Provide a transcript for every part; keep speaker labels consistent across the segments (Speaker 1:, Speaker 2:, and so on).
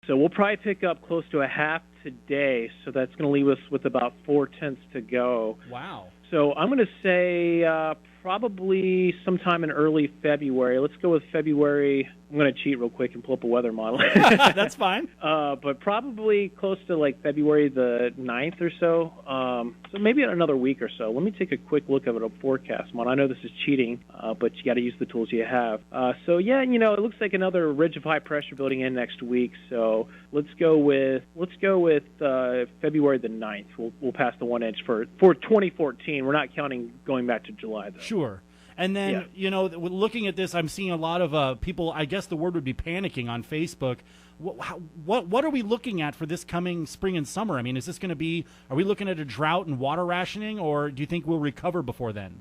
Speaker 1: So we'll probably pick up close to a half today, so that's going to leave us with about 4/10 to go.
Speaker 2: Wow.
Speaker 1: So I'm going to say probably sometime in early February. Let's go with February. I'm going to cheat real quick and pull up a weather model.
Speaker 2: That's fine.
Speaker 1: But probably close to like February the 9th or so. So maybe in another week or so. Let me take a quick look at a forecast model. I know this is cheating, but you got to use the tools you have. So yeah, you know, it looks like another ridge of high pressure building in next week. So let's go with February the 9th. We'll pass the 1 inch for 2014. We're not counting going back to July though.
Speaker 2: Sure. And then, you know, looking at this, I'm seeing a lot of people, I guess the word would be panicking on Facebook. What are we looking at for this coming spring and summer? I mean, is this going to be, are we looking at a drought and water rationing, or do you think we'll recover before then?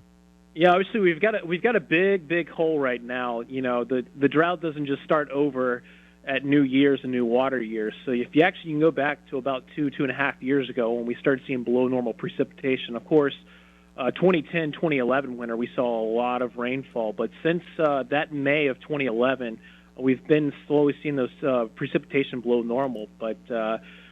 Speaker 1: Yeah, obviously we've got a big hole right now. You know, the drought doesn't just start over at New Year's and new water years. So if you can go back to about 2.5 years ago when we started seeing below normal precipitation. Of course, 2010, 2011 winter, we saw a lot of rainfall. But since that May of 2011, we've been slowly seeing those precipitation below normal. But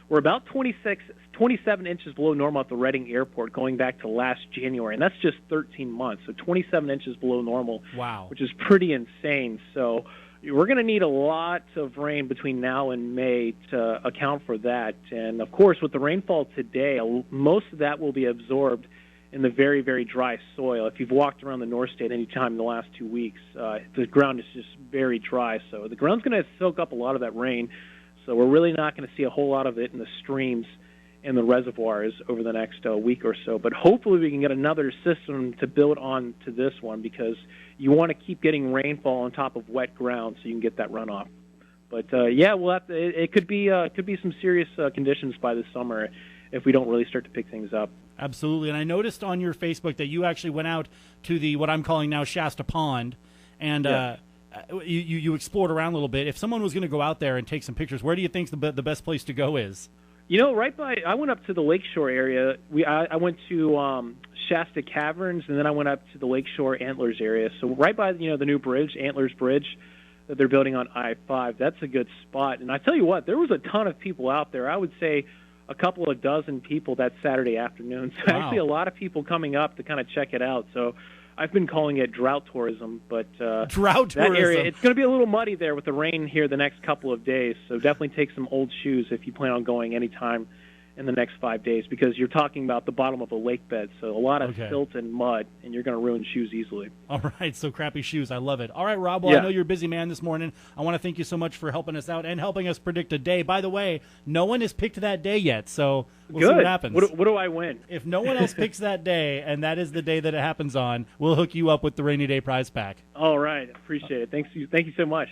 Speaker 1: we're about 27 inches below normal at the Reading Airport going back to last January. And that's just 13 months. So 27 inches below normal,
Speaker 2: wow, which is
Speaker 1: pretty insane. So we're going to need a lot of rain between now and May to account for that. And, of course, with the rainfall today, most of that will be absorbed in the very, very dry soil. If you've walked around the North State any time in the last 2 weeks, the ground is just very dry. So the ground's going to soak up a lot of that rain. So we're really not going to see a whole lot of it in the streams and the reservoirs over the next week or so. But hopefully we can get another system to build on to this one, because you want to keep getting rainfall on top of wet ground so you can get that runoff. But yeah, it could be some serious conditions by this summer if we don't really start to pick things up.
Speaker 2: Absolutely. And I noticed on your Facebook that you actually went out to the, what I'm calling now, Shasta Pond, and you explored around a little bit. If someone was going to go out there and take some pictures, where do you think the best place to go is?
Speaker 1: You know, I went up to the Lakeshore area. I went to Shasta Caverns, and then I went up to the Lakeshore Antlers area. So right by, the new bridge, Antlers Bridge, that they're building on I-5, that's a good spot. And I tell you what, there was a ton of people out there. I would say a couple of dozen people that Saturday afternoon. So
Speaker 2: wow,
Speaker 1: actually a lot of people coming up to kind of check it out. So I've been calling it drought tourism, but
Speaker 2: drought tourism.
Speaker 1: Area, it's going to be a little muddy there with the rain here the next couple of days. So definitely take some old shoes if you plan on going anytime in the next 5 days, because you're talking about the bottom of a lake bed, so a lot of silt and mud, and you're going to ruin shoes easily.
Speaker 2: All right, so crappy shoes. I love it. All right, Rob, well, I know you're a busy man this morning. I want to thank you so much for helping us out and helping us predict a day. By the way, no one has picked that day yet, so we'll see what happens.
Speaker 1: What do I win?
Speaker 2: If no one else picks that day, and that is the day that it happens on, we'll hook you up with the Rainy Day Prize Pack.
Speaker 1: All right, appreciate it. Thank you so much.